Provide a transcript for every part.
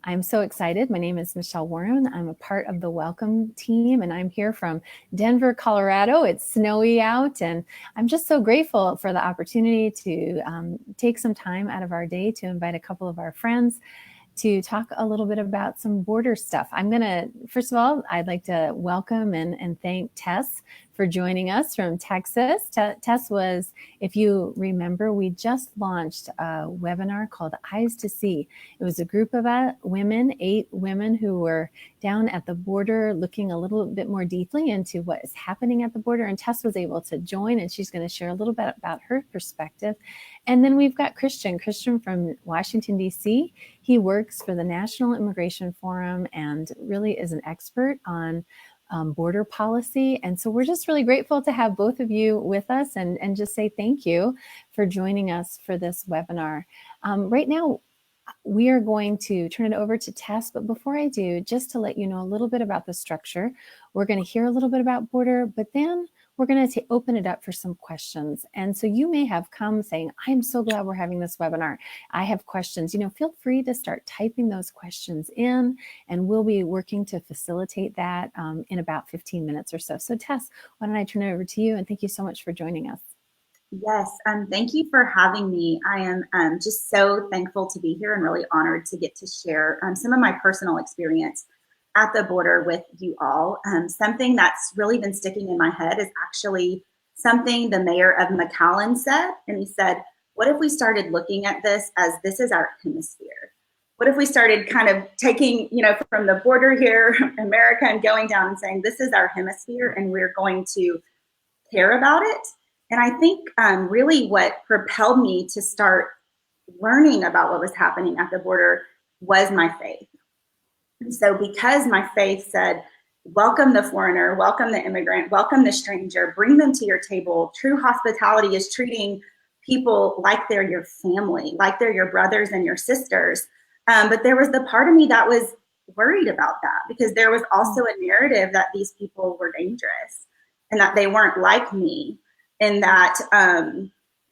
I'm so excited. My name is Michelle Warren. I'm a part of the Welcome team, and I'm here from Denver, Colorado. It's snowy out, and I'm just so grateful for the opportunity to take some time out of our day to invite a couple of our friends to talk a little bit about some border stuff. First of all, I'd like to welcome and thank Tess for joining us from Texas. Tess was, if you remember, we just launched a webinar called Eyes to See. It was a group of women, 8 women who were down at the border looking a little bit more deeply into what is happening at the border. And Tess was able to join, and she's going to share a little bit about her perspective. And then we've got Christian from Washington, D.C. He works for the National Immigration Forum and really is an expert on border policy. And so we're just really grateful to have both of you with us and just say thank you for joining us for this webinar. Right now, we are going to turn it over to Tess, but before I do, just to let you know a little bit about the structure, we're going to hear a little bit about border, but then we're going to open it up for some questions. And so you may have come saying, I'm so glad we're having this webinar. I have questions. Feel free to start typing those questions in, and we'll be working to facilitate that in about 15 minutes or so. So Tess, why don't I turn it over to you? And thank you so much for joining us. Yes, thank you for having me. I am just so thankful to be here and really honored to get to share some of my personal experience at the border with you all. Something that's really been sticking in my head is actually something the mayor of McAllen said. And he said, what if we started looking at this as this is our hemisphere? What if we started kind of taking, from the border here, America, and going down and saying, this is our hemisphere and we're going to care about it? And I think really what propelled me to start learning about what was happening at the border was my faith. And so because my faith said, welcome the foreigner, welcome the immigrant, welcome the stranger, bring them to your table. True hospitality is treating people like they're your family, like they're your brothers and your sisters. But there was the part of me that was worried about that, because there was also a narrative that these people were dangerous and that they weren't like me, and that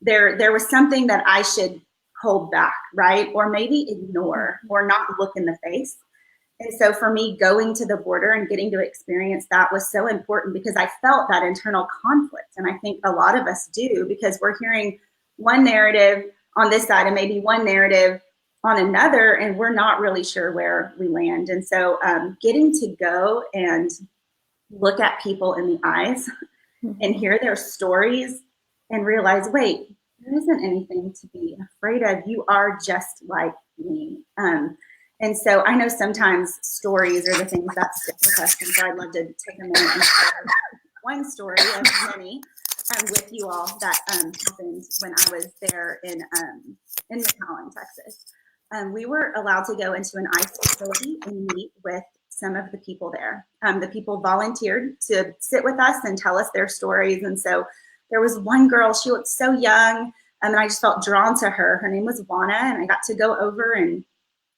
there was something that I should hold back, right? Or maybe ignore or not look in the face. And so for me, going to the border and getting to experience that was so important, because I felt that internal conflict. And I think a lot of us do, because we're hearing one narrative on this side and maybe one narrative on another, and we're not really sure where we land. And so getting to go and look at people in the eyes and hear their stories and realize, wait, there isn't anything to be afraid of. You are just like me. And so I know sometimes stories are the things that stick with us. And so I'd love to take a minute and share one story of many with you all that happened when I was there in McAllen, Texas. We were allowed to go into an ICE facility and meet with some of the people there. The people volunteered to sit with us and tell us their stories. And so there was one girl, she looked so young, and I just felt drawn to her. Her name was Juana, and I got to go over and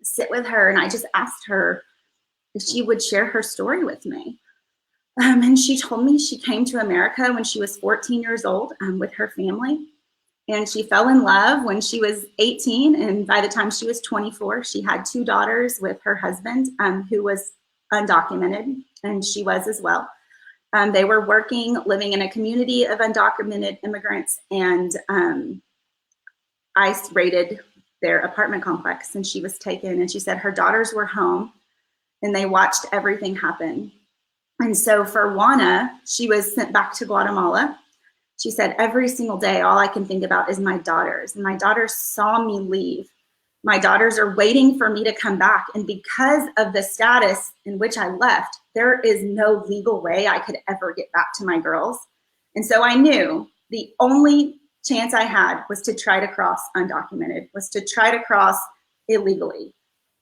sit with her, and I just asked her if she would share her story with me. And she told me she came to America when she was 14 years old with her family. And she fell in love when she was 18. And by the time she was 24, she had 2 daughters with her husband, who was undocumented, and she was as well. They were living in a community of undocumented immigrants, and ICE raided their apartment complex, and she was taken. And she said her daughters were home and they watched everything happen. And so for Juana, she was sent back to Guatemala. She said, every single day, all I can think about is my daughters. And my daughters saw me leave. My daughters are waiting for me to come back. And because of the status in which I left, there is no legal way I could ever get back to my girls. And so I knew the only chance I had was to try to cross undocumented, was to try to cross illegally.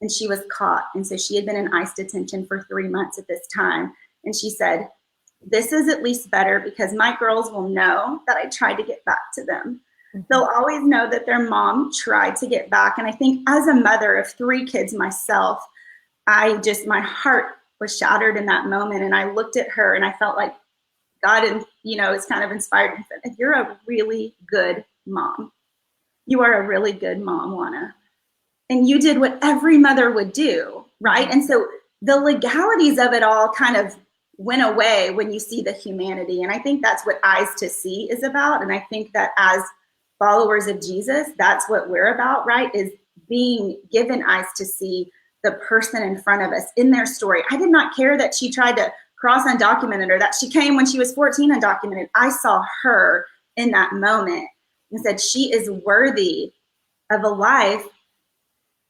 And she was caught. And so she had been in ICE detention for 3 months at this time. And she said, this is at least better, because my girls will know that I tried to get back to them. They'll always know that their mom tried to get back. And I think as a mother of 3 kids myself, my heart was shattered in that moment. And I looked at her and I felt like God, and it's kind of inspired me. Said, you're a really good mom. You are a really good mom, Juana. And you did what every mother would do. right? And so the legalities of it all kind of went away when you see the humanity. And I think that's what Eyes to See is about. And I think that as followers of Jesus, that's what we're about, right? Is being given eyes to see the person in front of us in their story. I did not care that she tried to cross undocumented or that she came when she was 14 undocumented. I saw her in that moment and said, she is worthy of a life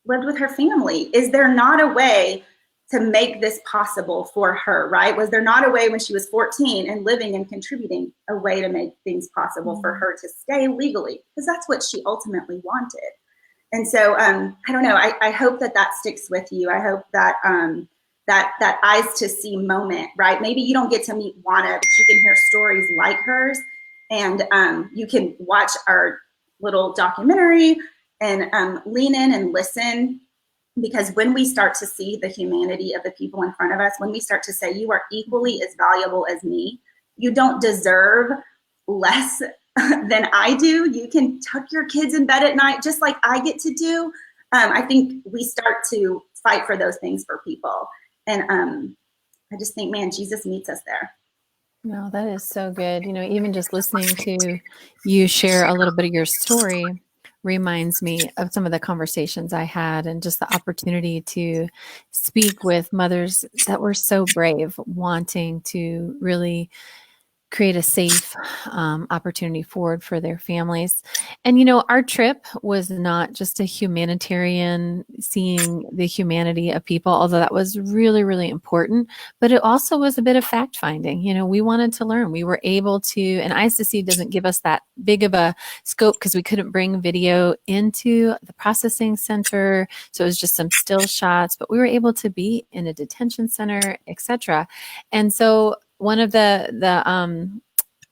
lived with her family. Is there not a way to make this possible for her, right? Was there not a way when she was 14 and living and contributing, a way to make things possible for her to stay legally? Because that's what she ultimately wanted. And so I don't know, I hope that that sticks with you. I hope that that eyes to see moment, right? Maybe you don't get to meet Juana, but you can hear stories like hers, and you can watch our little documentary and lean in and listen. Because when we start to see the humanity of the people in front of us, when we start to say, you are equally as valuable as me, you don't deserve less than I do, you can tuck your kids in bed at night just like I get to do, I think we start to fight for those things for people. And I just think, man, Jesus meets us there. No, that is so good. You know, even just listening to you share a little bit of your story reminds me of some of the conversations I had and just the opportunity to speak with mothers that were so brave, wanting to really create a safe opportunity forward for their families. And, you know, our trip was not just a humanitarian, seeing the humanity of people, although that was really, really important, but it also was a bit of fact finding. You know, we wanted to learn. We were able to, and Eyes to See doesn't give us that big of a scope because we couldn't bring video into the processing center. So it was just some still shots, but we were able to be in a detention center, etc. And so one of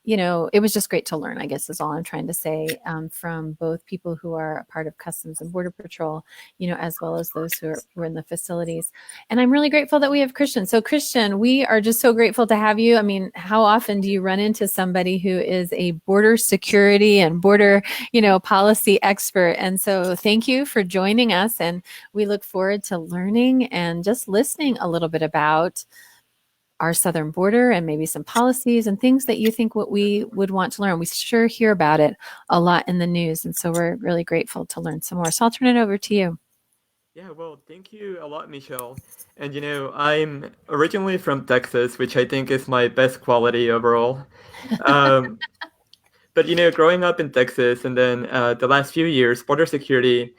you know, it was just great to learn, I guess is all I'm trying to say, from both people who are a part of Customs and Border Patrol, you know, as well as those who were in the facilities. And I'm really grateful that we have Christian. So Christian, we are just so grateful to have you. I mean, how often do you run into somebody who is a border security and border, you know, policy expert? And so thank you for joining us. And we look forward to learning and just listening a little bit about our southern border and maybe some policies and things that you think what we would want to learn. We sure hear about it a lot in the news. And so we're really grateful to learn some more. So I'll turn it over to you. Yeah, well, thank you a lot, Michelle. And you know, I'm originally from Texas, which I think is my best quality overall. Um, but you know, growing up in Texas and then the last few years, border security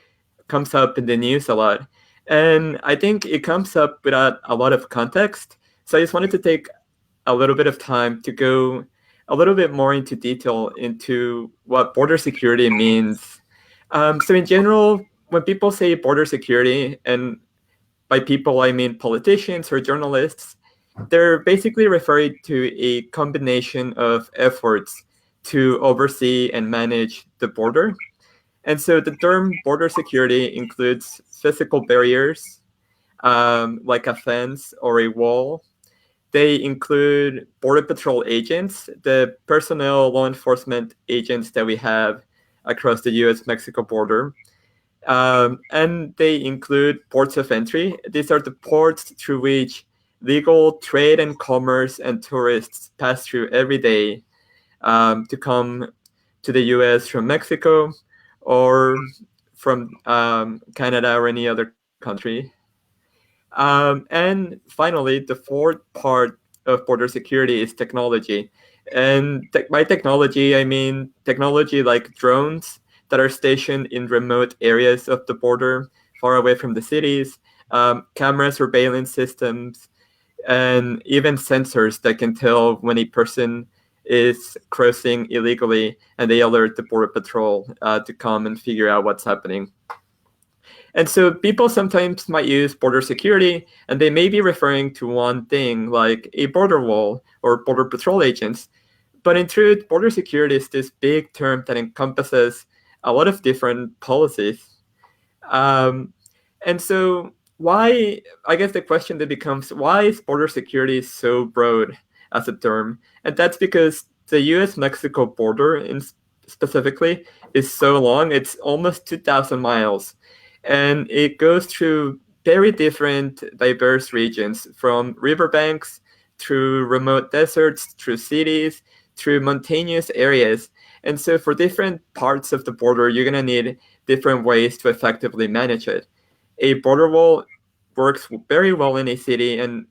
comes up in the news a lot. And I think it comes up without a lot of context. So I just wanted to take a little bit of time to go a little bit more into detail into what border security means. So in general, when people say border security, and by people I mean politicians or journalists, they're basically referring to a combination of efforts to oversee and manage the border. And so the term border security includes physical barriers, like a fence or a wall. They include Border Patrol agents, the personnel law enforcement agents that we have across the US-Mexico border. And they include ports of entry. These are the ports through which legal trade and commerce and tourists pass through every day to come to the US from Mexico or from Canada or any other country. And finally, the fourth part of border security is technology. And by technology, I mean technology like drones that are stationed in remote areas of the border, far away from the cities, camera surveillance systems, and even sensors that can tell when a person is crossing illegally, and they alert the Border Patrol to come and figure out what's happening. And so people sometimes might use border security, and they may be referring to one thing like a border wall or border patrol agents. But in truth, border security is this big term that encompasses a lot of different policies. And so why, I guess the question that becomes, why is border security so broad as a term? And that's because the US-Mexico border specifically is so long. It's almost 2,000 miles. And it goes through very different, diverse regions, from riverbanks through remote deserts, through cities, through mountainous areas. And so for different parts of the border, you're going to need different ways to effectively manage it. A border wall works very well in a city and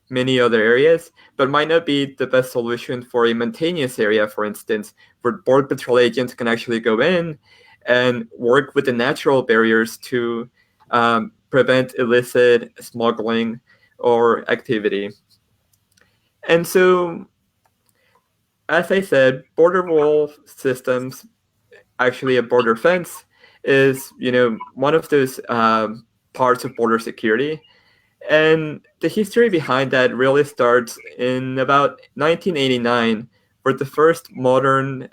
many other areas, but might not be the best solution for a mountainous area, for instance, where Border Patrol agents can actually go in and work with the natural barriers to prevent illicit smuggling or activity. And so, as I said, border wall systems, actually a border fence, is one of those parts of border security. And the history behind that really starts in about 1989, where the first modern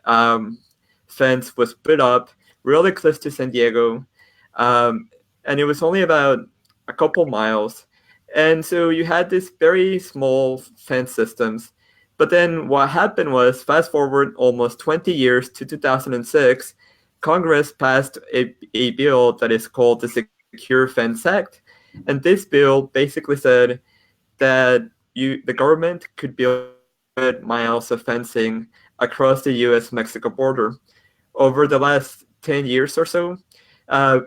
fence was put up really close to San Diego. And it was only about a couple miles. And so you had this very small fence systems. But then what happened was, fast forward almost 20 years to 2006, Congress passed a bill that is called the Secure Fence Act. And this bill basically said that the government could build miles of fencing across the U.S.-Mexico border. Over the last 10 years or so,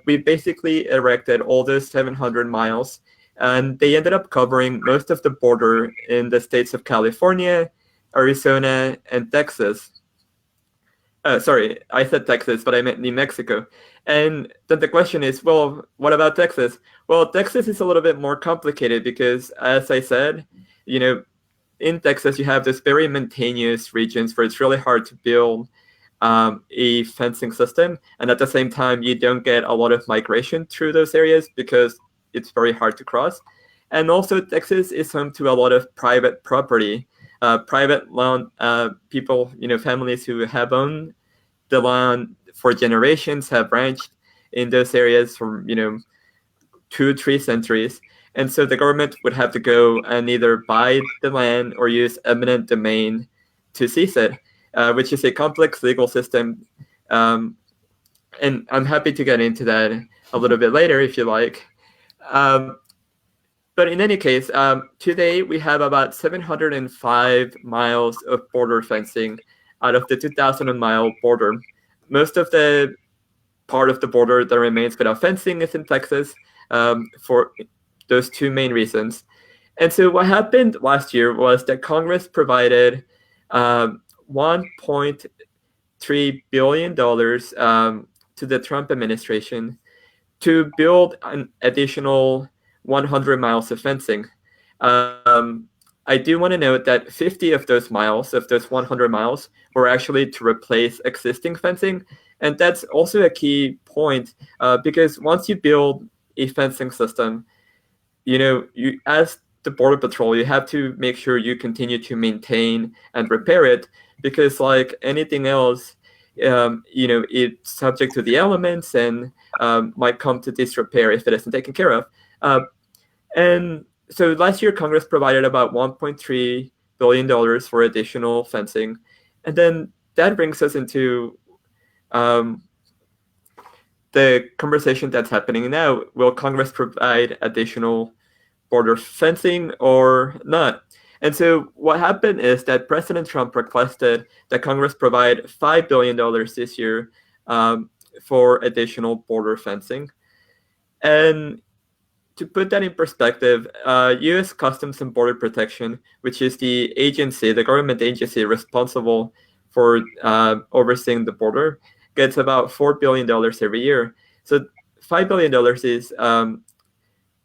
we basically erected all those 700 miles, and they ended up covering most of the border in the states of California, Arizona, and Texas. Sorry, I said Texas, but I meant New Mexico. And then the question is, well, what about Texas? Well, Texas is a little bit more complicated because, as I said, in Texas, you have this very mountainous regions where it's really hard to build a fencing system. And at the same time, you don't get a lot of migration through those areas because it's very hard to cross. And also, Texas is home to a lot of private property. Private land people, families who have owned the land for generations, have ranched in those areas for 2-3 centuries. And so the government would have to go and either buy the land or use eminent domain to seize it, which is a complex legal system. And I'm happy to get into that a little bit later if you like. But in any case, today we have about 705 miles of border fencing out of the 2,000-mile border. Most of the part of the border that remains without fencing is in Texas for those two main reasons. And so what happened last year was that Congress provided $1.3 billion to the Trump administration to build an additional 100 miles of fencing. I do want to note that 50 of those miles, of those 100 miles, were actually to replace existing fencing. And that's also a key point because once you build a fencing system, you as the Border Patrol, you have to make sure you continue to maintain and repair it because like anything else, it's subject to the elements and might come to disrepair if it isn't taken care of. And so last year, Congress provided about $1.3 billion for additional fencing. And then that brings us into the conversation that's happening now. Will Congress provide additional border fencing or not? And so what happened is that President Trump requested that Congress provide $5 billion this year for additional border fencing. And to put that in perspective, U.S. Customs and Border Protection, which is the agency, the government agency responsible for overseeing the border, gets about $4 billion every year. So $5 billion is a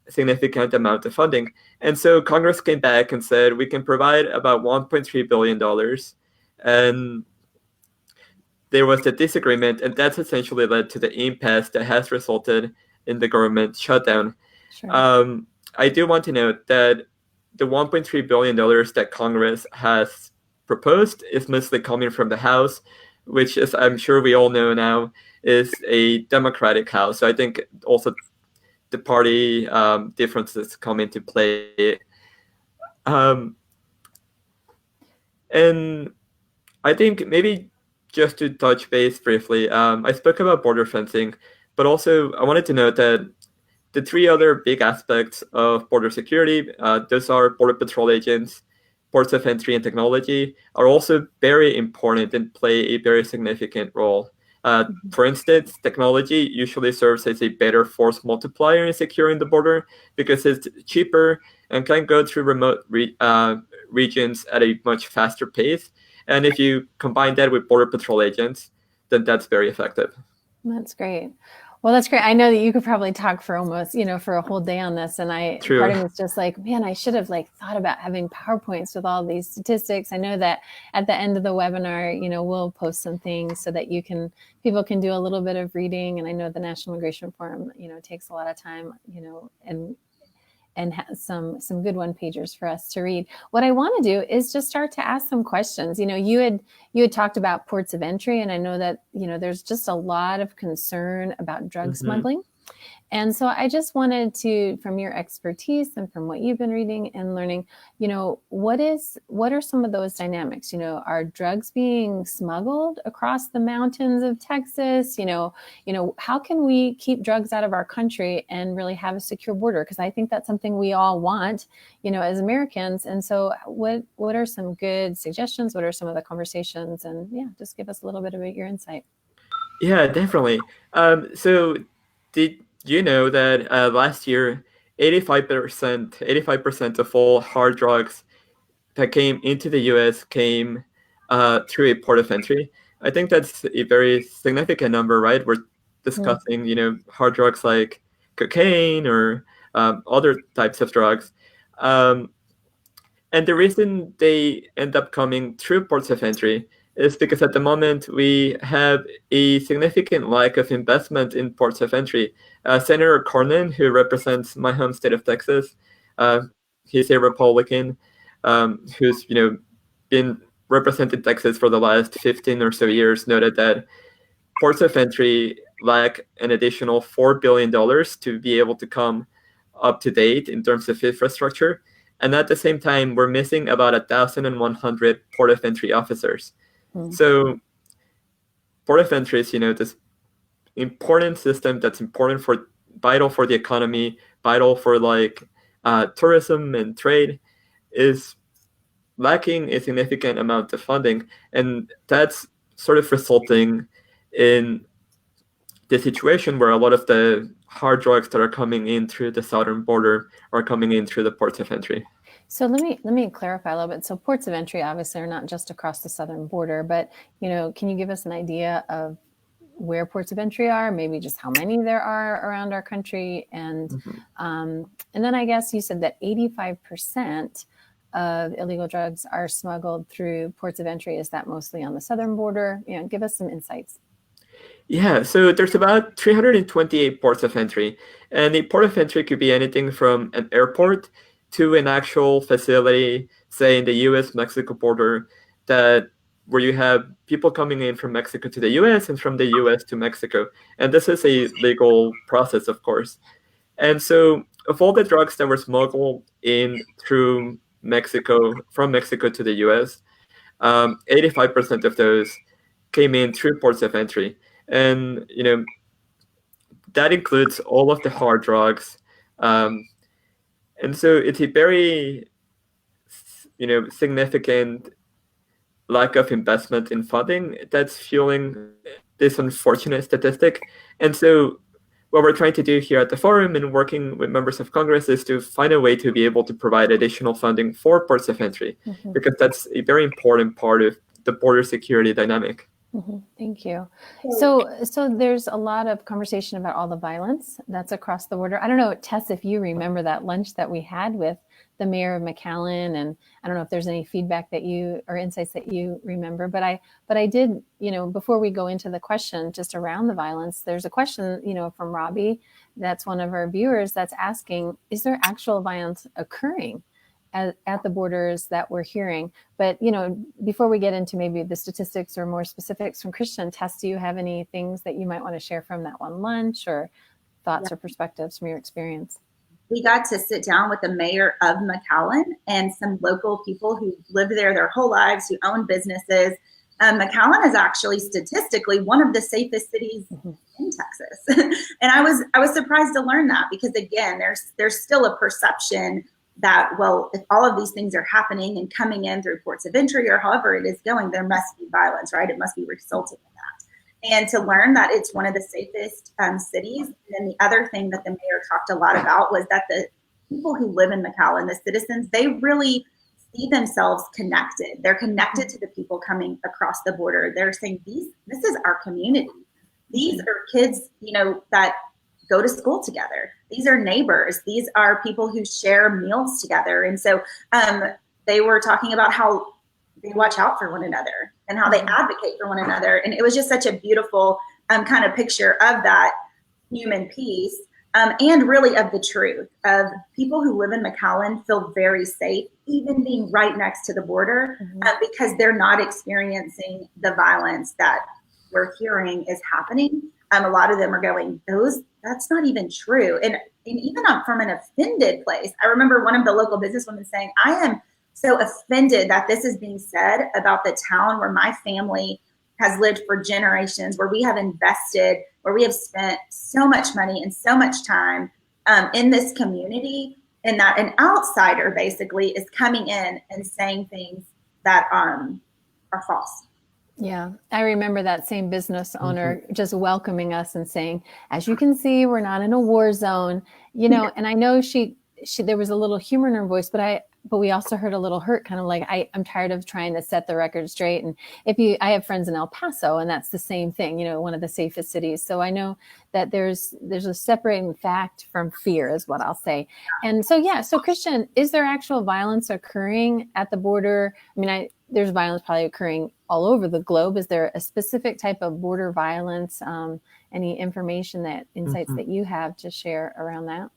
significant amount of funding. And so Congress came back and said, we can provide about $1.3 billion. And there was a disagreement, and that's essentially led to the impasse that has resulted in the government shutdown. Sure. I do want to note that the $1.3 billion that Congress has proposed is mostly coming from the House, which, as I'm sure we all know now, is a Democratic House. So I think also the party differences come into play. And I think maybe just to touch base briefly, I spoke about border fencing, but also I wanted to note that the three other big aspects of border security, those are border patrol agents, ports of entry, and technology, are also very important and play a very significant role. For instance, technology usually serves as a better force multiplier in securing the border because it's cheaper and can go through remote regions at a much faster pace. And if you combine that with border patrol agents, then that's very effective. That's great. Well, that's great. I know that you could probably talk for almost, for a whole day on this. And part of me is just like, man, I should have thought about having PowerPoints with all these statistics. I know that at the end of the webinar, we'll post some things so that people can do a little bit of reading. And I know the National Immigration Forum, takes a lot of time, and has some good one-pagers for us to read. What I want to do is just start to ask some questions. You had talked about ports of entry, and I know that there's just a lot of concern about drug smuggling. And so I just wanted to, from your expertise and from what you've been reading and learning, what are some of those dynamics? Are drugs being smuggled across the mountains of Texas? How can we keep drugs out of our country and really have a secure border? Because I think that's something we all want, as Americans. And so what are some good suggestions? What are some of the conversations? And just give us a little bit of your insight. Yeah, definitely. So did you know that last year, 85% of all hard drugs that came into the U.S. came through a port of entry? I think that's a very significant number, right? We're discussing, hard drugs like cocaine or other types of drugs. And the reason they end up coming through ports of entry is because at the moment we have a significant lack of investment in ports of entry. Senator Cornyn, who represents my home state of Texas, he's a Republican who's been representing Texas for the last 15 or so years, noted that ports of entry lack an additional $4 billion to be able to come up to date in terms of infrastructure. And at the same time, we're missing about 1,100 port of entry officers. So port of entry is, this important system that's vital for the economy, vital for tourism and trade, is lacking a significant amount of funding. And that's sort of resulting in the situation where a lot of the hard drugs that are coming in through the southern border are coming in through the ports of entry. So let me clarify a little bit. So ports of entry obviously are not just across the southern border, but can you give us an idea of where ports of entry are, maybe just how many there are around our country, and then I guess you said that 85% of illegal drugs are smuggled through ports of entry. Is that mostly on the southern border? Give us some insights. Yeah, so there's about 328 ports of entry, and a port of entry could be anything from an airport to an actual facility, say in the U.S.-Mexico border, where you have people coming in from Mexico to the U.S. and from the U.S. to Mexico. And this is a legal process, of course. And so of all the drugs that were smuggled in through Mexico, from Mexico to the U.S., 85% of those came in through ports of entry. And, that includes all of the hard drugs. And so it's a very, significant lack of investment in funding that's fueling this unfortunate statistic. And so what we're trying to do here at the forum and working with members of Congress is to find a way to be able to provide additional funding for ports of entry, because that's a very important part of the border security dynamic. Thank you. So there's a lot of conversation about all the violence that's across the border. I don't know, Tess, if you remember that lunch that we had with the mayor of McAllen, and I don't know if there's any feedback that or insights that you remember, but I did, before we go into the question just around the violence, there's a question, from Robbie, that's one of our viewers, that's asking, is there actual violence occurring at the borders that we're hearing? But, before we get into maybe the statistics or more specifics from Christian, Tess, do you have any things that you might want to share from that one lunch, or thoughts or perspectives from your experience? We got to sit down with the mayor of McAllen and some local people who lived there their whole lives, who own businesses, McAllen is actually statistically one of the safest cities in Texas. And I was surprised to learn that, because again, there's still a perception that, well, if all of these things are happening and coming in through ports of entry or however it is going, there must be violence, right? It must be resulting in that. And to learn that it's one of the safest cities. And then the other thing that the mayor talked a lot about was that the people who live in McAllen, the citizens, they really see themselves connected. They're connected to the people coming across the border. They're saying, this is our community. These are kids, that go to school together. These are neighbors. These are people who share meals together. And so they were talking about how they watch out for one another and how they advocate for one another. And it was just such a beautiful kind of picture of that human piece, and really of the truth of people who live in McAllen feel very safe, even being right next to the border, because they're not experiencing the violence that we're hearing is happening. A lot of them are going, that's not even true. And even from an offended place, I remember one of the local businesswomen saying, I am so offended that this is being said about the town where my family has lived for generations, where we have invested, where we have spent so much money and so much time in this community, and that an outsider basically is coming in and saying things that are false. Yeah, I remember that same business owner just welcoming us and saying, as you can see, we're not in a war zone, and I know she there was a little humor in her voice, but we also heard a little hurt, kind of like, I'm tired of trying to set the record straight. And I have friends in El Paso, and that's the same thing, one of the safest cities. So I know that there's a separating fact from fear is what I'll say. And so, so Christian, is there actual violence occurring at the border? I mean, there's violence probably occurring all over the globe. Is there a specific type of border violence? Any information insights that you have to share around that?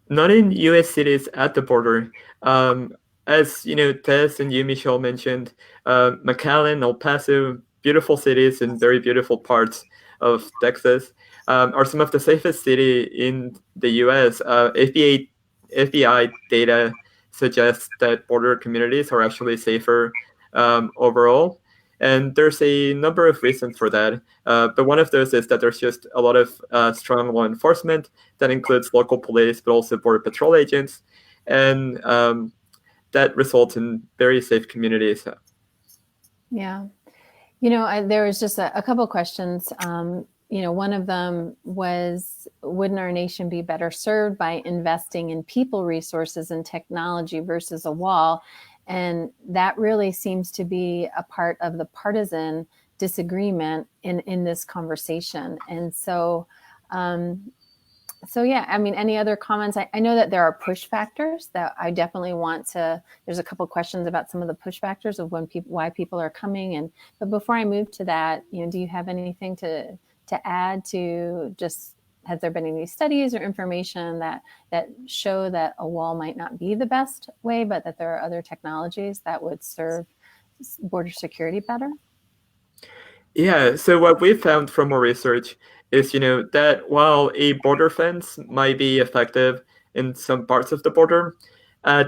Not in U.S. cities at the border. As Tess and you, Michelle, mentioned, McAllen, El Paso, beautiful cities in very beautiful parts of Texas, are some of the safest cities in the U.S. FBI data suggests that border communities are actually safer overall. And there's a number of reasons for that. But one of those is that there's just a lot of strong law enforcement that includes local police, but also border patrol agents. And that results in very safe communities. Yeah. There was just a couple of questions. One of them was, wouldn't our nation be better served by investing in people resources and technology versus a wall? And that really seems to be a part of the partisan disagreement in this conversation. And so, any other comments? I know that there are push factors that I definitely there's a couple questions about some of the push factors of why people are coming. But before I move to that, do you have anything to add to just, has there been any studies or information that show that a wall might not be the best way, but that there are other technologies that would serve border security better? Yeah, so what we found from our research is, that while a border fence might be effective in some parts of the border,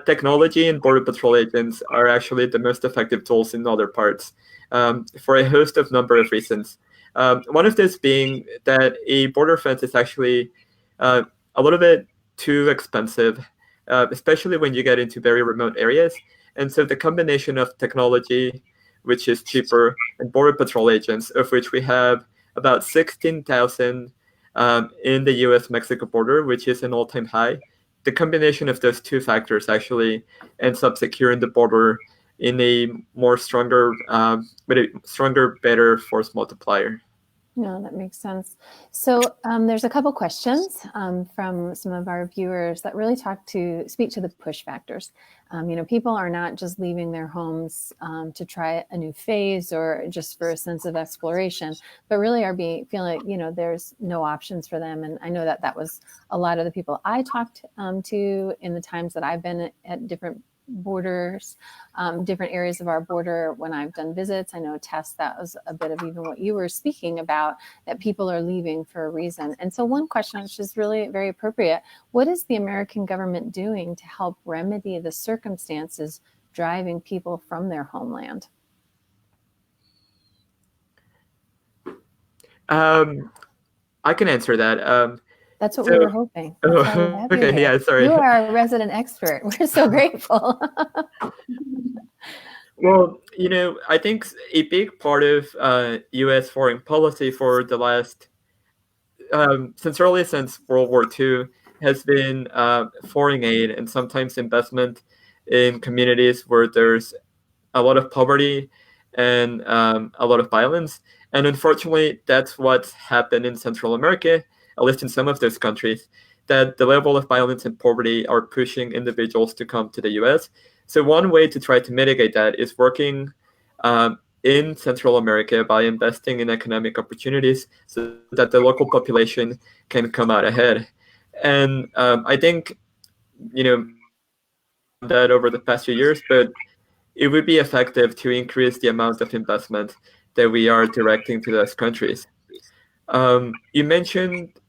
technology and border patrol agents are actually the most effective tools in other parts, for a host of number of reasons. One of those being that a border fence is actually a little bit too expensive, especially when you get into very remote areas. And so the combination of technology, which is cheaper, and border patrol agents, of which we have about 16,000 in the U.S.-Mexico border, which is an all-time high. The combination of those two factors actually ends up securing the border in a stronger, better force multiplier. No, that makes sense. So there's a couple questions from some of our viewers that really speak to the push factors. People are not just leaving their homes to try a new phase or just for a sense of exploration, but really are feeling like, there's no options for them. And I know that was a lot of the people I talked to in the times that I've been at different borders, different areas of our border when I've done visits. I know, Tess, that was a bit of even what you were speaking about, that people are leaving for a reason. And so one question, which is really very appropriate, what is the American government doing to help remedy the circumstances driving people from their homeland? I can answer that. That's what we were hoping. That's why we have you okay, here. yeah, sorry. You are our resident expert. We're so grateful. Well, I think a big part of U.S. foreign policy for the last, since World War II, has been foreign aid and sometimes investment in communities where there's a lot of poverty and a lot of violence. And unfortunately, that's what's happened in Central America, at least in some of those countries, that the level of violence and poverty are pushing individuals to come to the US. So, one way to try to mitigate that is working in Central America by investing in economic opportunities so that the local population can come out ahead. And I think, that over the past few years, but it would be effective to increase the amount of investment that we are directing to those countries. You mentioned,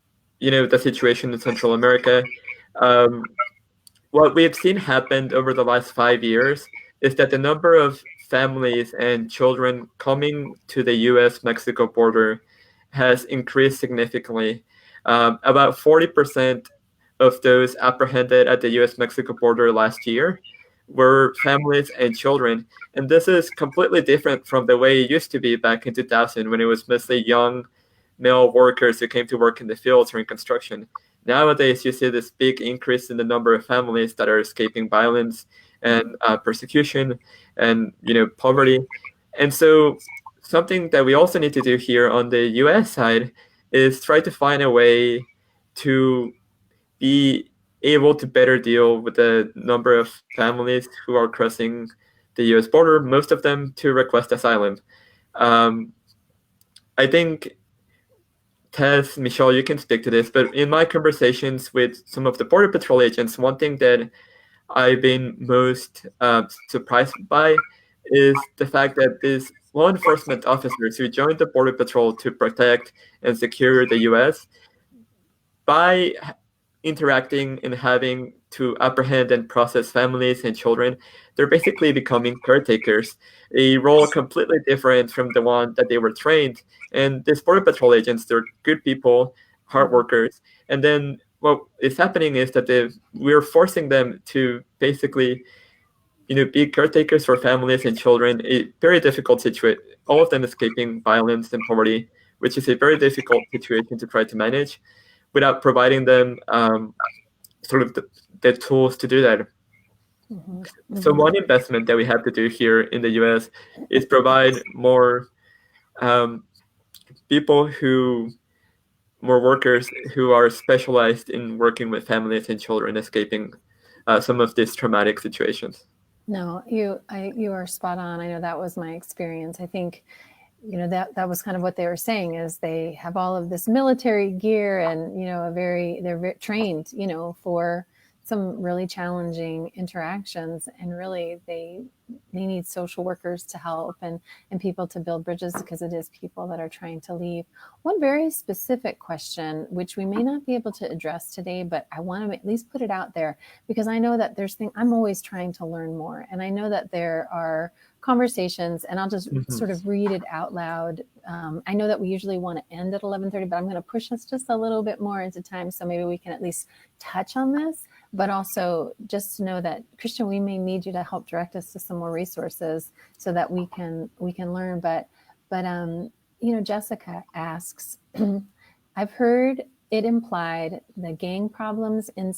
the situation in Central America. What we have seen happen over the last 5 years is that the number of families and children coming to the U.S.-Mexico border has increased significantly. About 40% of those apprehended at the U.S.-Mexico border last year were families and children. And this is completely different from the way it used to be back in 2000 when it was mostly young male workers who came to work in the fields or in construction. Nowadays, you see this big increase in the number of families that are escaping violence and persecution and poverty. And so something that we also need to do here on the US side is try to find a way to be able to better deal with the number of families who are crossing the US border, most of them to request asylum. I think, Tess, Michelle, you can speak to this, but in my conversations with some of the Border Patrol agents, one thing that I've been most surprised by is the fact that these law enforcement officers who joined the Border Patrol to protect and secure the US, by interacting and having to apprehend and process families and children, they're basically becoming caretakers, a role completely different from the one that they were trained. And these Border Patrol agents, they're good people, hard workers. And then what is happening is that we're forcing them to basically, be caretakers for families and children, a very difficult situation, all of them escaping violence and poverty, which is a very difficult situation to try to manage without providing them sort of the tools to do that. Mm-hmm. Mm-hmm. So one investment that we have to do here in the US is provide more more workers who are specialized in working with families and children escaping some of these traumatic situations. No, you are spot on. I know that was my experience. I think that was kind of what they were saying is they have all of this military gear and they're very trained for some really challenging interactions, and really they need social workers to help and people to build bridges, because it is people that are trying to leave. One very specific question, which we may not be able to address today, but I want to at least put it out there, because I know that I'm always trying to learn more, and I know that there are conversations, and I'll just sort of read it out loud. I know that we usually want to end at 11:30, but I'm going to push us just a little bit more into time, so maybe we can at least touch on this. But also just to know that, Christian, we may need you to help direct us to some more resources so that we can learn. But Jessica asks, I've heard it implied the gang problems in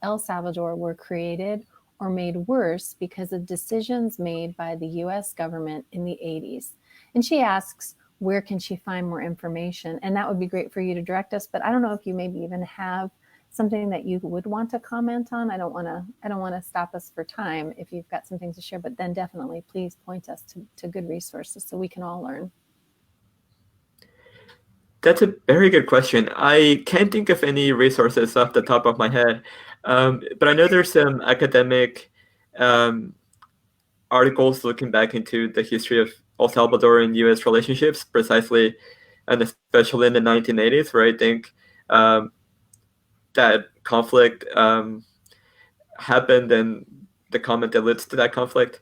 El Salvador were created or made worse because of decisions made by the US government in the 80s. And she asks, where can she find more information? And that would be great for you to direct us, but I don't know if you maybe even have something that you would want to comment on. I don't want to stop us for time if you've got some things to share, but then definitely please point us to good resources so we can all learn. That's a very good question. I can't think of any resources off the top of my head, but I know there's some academic articles looking back into the history of El Salvador and U.S. relationships, precisely, and especially in the 1980s, where I think that conflict happened and the comment that leads to that conflict.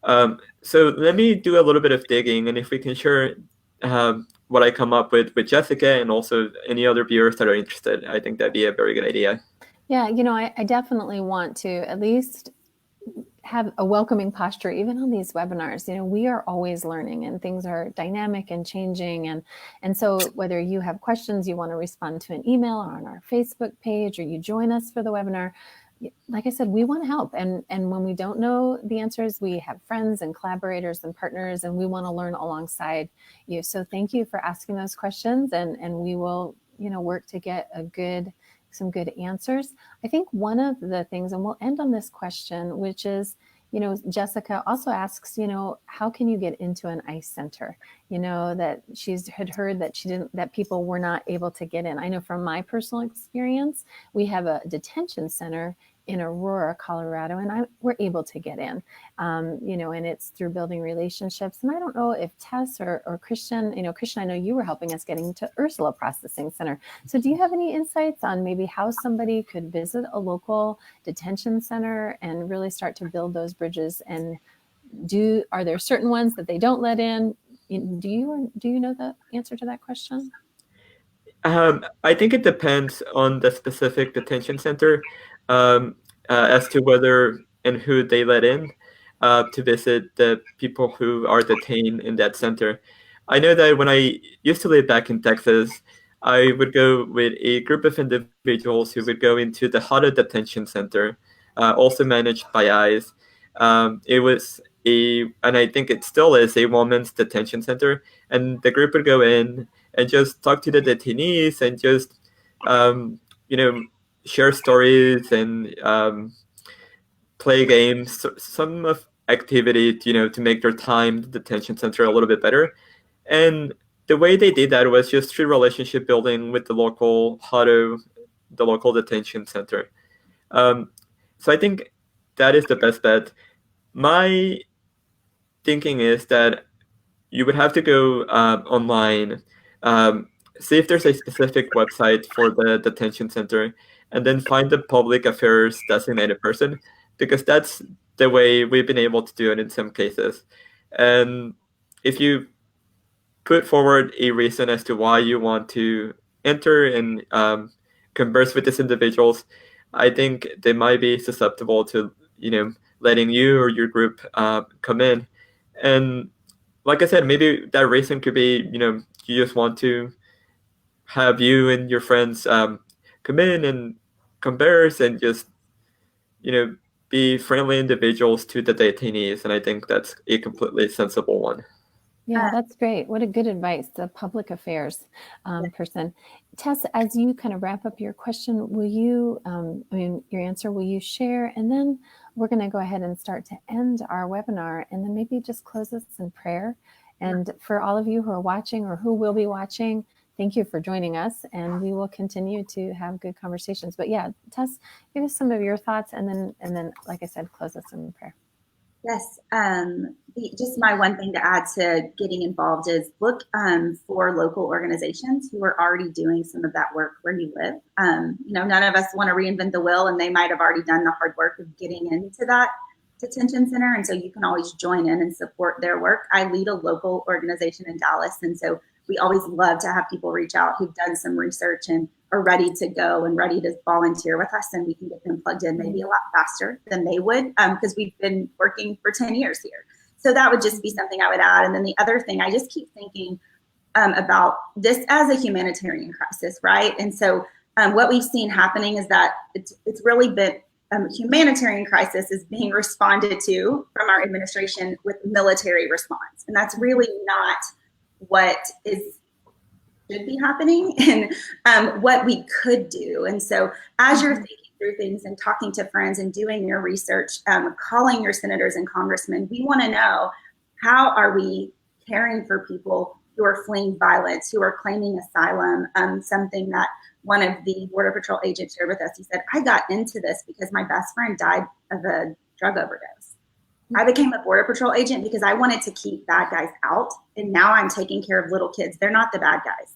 So let me do a little bit of digging, and if we can share what I come up with Jessica and also any other viewers that are interested. I think that'd be a very good idea. Yeah, I definitely want to at least have a welcoming posture, even on these webinars. We are always learning, and things are dynamic and changing. And so whether you have questions, you want to respond to an email or on our Facebook page, or you join us for the webinar, like I said, we want to help. And when we don't know the answers, we have friends and collaborators and partners, and we want to learn alongside you. So thank you for asking those questions, and we will, work to get some good answers. I think one of the things, and we'll end on this question, which is, Jessica also asks, how can you get into an ICE center? That she's had heard that people were not able to get in. I know from my personal experience, we have a detention center in Aurora, Colorado, and we're able to get in, and it's through building relationships. And I don't know if Tess or Christian, Christian, I know you were helping us getting to Ursula Processing Center. So do you have any insights on maybe how somebody could visit a local detention center and really start to build those bridges? And are there certain ones that they don't let in? Do you know the answer to that question? I think it depends on the specific detention center as to whether and who they let in to visit the people who are detained in that center. I know that when I used to live back in Texas, I would go with a group of individuals who would go into the Hutto Detention Center, also managed by ICE. It was and I think it still is, a women's detention center, and the group would go in and just talk to the detainees and just, share stories and play games, some of activity, to make their time in the detention center a little bit better. And the way they did that was just through relationship building with the local Hutto, the local detention center. So I think that is the best bet. My thinking is that you would have to go online, see if there's a specific website for the detention center, and then find the public affairs designated person, because that's the way we've been able to do it in some cases. And if you put forward a reason as to why you want to enter and converse with these individuals, I think they might be susceptible to, letting you or your group come in. And like I said, maybe that reason could be, you just want to have you and your friends come in and converse and just, be friendly individuals to the detainees. And I think that's a completely sensible one. Yeah, that's great. What a good advice, the public affairs person. Tess, as you kind of wrap up your question, will you, your answer, will you share? And then we're going to go ahead and start to end our webinar, and then maybe just close us in prayer. And for all of you who are watching or who will be watching, thank you for joining us, and we will continue to have good conversations. But yeah, Tess, give us some of your thoughts, and then, like I said, close us in prayer. Yes, just my one thing to add to getting involved is look for local organizations who are already doing some of that work where you live. None of us want to reinvent the wheel, and they might have already done the hard work of getting into that detention center, and so you can always join in and support their work. I lead a local organization in Dallas, and so we always love to have people reach out who've done some research and are ready to go and ready to volunteer with us, and we can get them plugged in maybe a lot faster than they would, because we've been working for 10 years here. So that would just be something I would add. And then the other thing, I just keep thinking about this as a humanitarian crisis, right? And so what we've seen happening is that it's really been humanitarian crisis is being responded to from our administration with military response. And that's really not what should be happening and what we could do. And so as you're thinking through things and talking to friends and doing your research, calling your senators and congressmen, we want to know, how are we caring for people who are fleeing violence, who are claiming asylum? Something that one of the Border Patrol agents shared with us, he said, I got into this because my best friend died of a drug overdose. I became a Border Patrol agent because I wanted to keep bad guys out. And now I'm taking care of little kids. They're not the bad guys.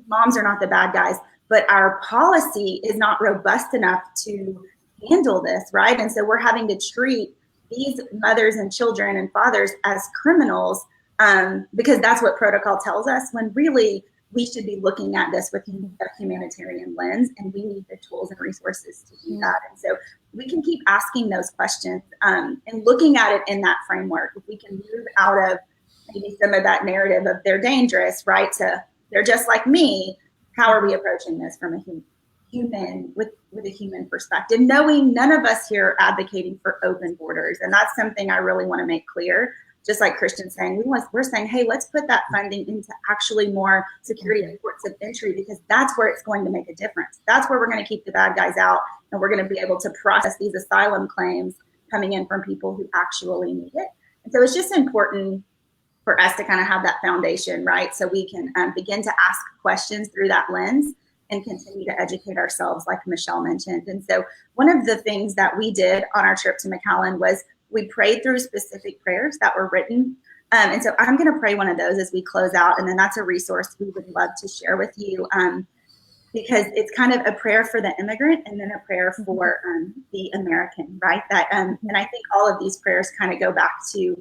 Moms are not the bad guys, but our policy is not robust enough to handle this, right? And so we're having to treat these mothers and children and fathers as criminals because that's what protocol tells us, when really we should be looking at this with a humanitarian lens, and we need the tools and resources to do that. And so we can keep asking those questions and looking at it in that framework. If we can move out of maybe some of that narrative of they're dangerous, right, to they're just like me, how are we approaching this from a human, with a human perspective, knowing none of us here are advocating for open borders. And that's something I really want to make clear. Just like Christian's saying, we're saying, hey, let's put that funding into actually more security and ports of entry, because that's where it's going to make a difference. That's where we're going to keep the bad guys out, and we're going to be able to process these asylum claims coming in from people who actually need it. And so it's just important for us to kind of have that foundation, right? So we can begin to ask questions through that lens and continue to educate ourselves, like Michelle mentioned. And so one of the things that we did on our trip to McAllen was we prayed through specific prayers that were written. And so I'm going to pray one of those as we close out. And then that's a resource we would love to share with you, because it's kind of a prayer for the immigrant and then a prayer for the American, right? That and I think all of these prayers kind of go back to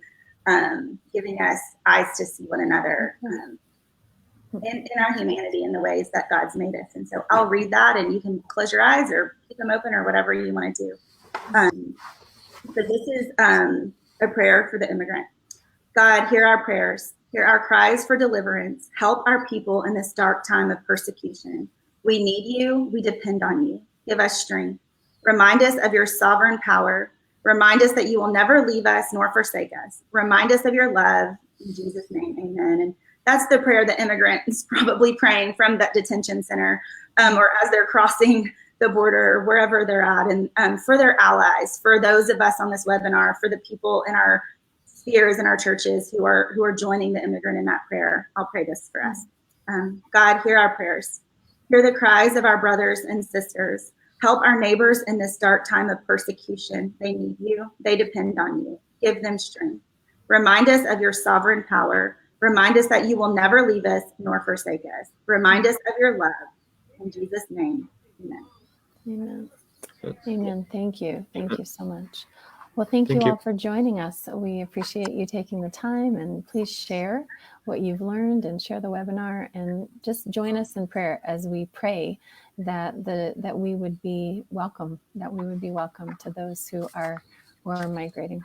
giving us eyes to see one another in our humanity, in the ways that God's made us. And so I'll read that, and you can close your eyes or keep them open or whatever you want to do. So this is a prayer for the immigrant. God, hear our prayers. Hear our cries for deliverance. Help our people in this dark time of persecution. We need you. We depend on you. Give us strength. Remind us of your sovereign power. Remind us that you will never leave us nor forsake us. Remind us of your love. In Jesus' name, amen. And that's the prayer the immigrant is probably praying from that detention center, or as they're crossing the border, wherever they're at, and for their allies, for those of us on this webinar, for the people in our spheres and our churches who are joining the immigrant in that prayer. I'll pray this for us. God, hear our prayers. Hear the cries of our brothers and sisters. Help our neighbors in this dark time of persecution. They need you. They depend on you. Give them strength. Remind us of your sovereign power. Remind us that you will never leave us nor forsake us. Remind us of your love. In Jesus' name, amen. Amen. Amen. Thank you. Thank you so much. Well, thank you all for joining us. We appreciate you taking the time, and please share what you've learned and share the webinar, and just join us in prayer as we pray that we would be welcome, to those who are migrating.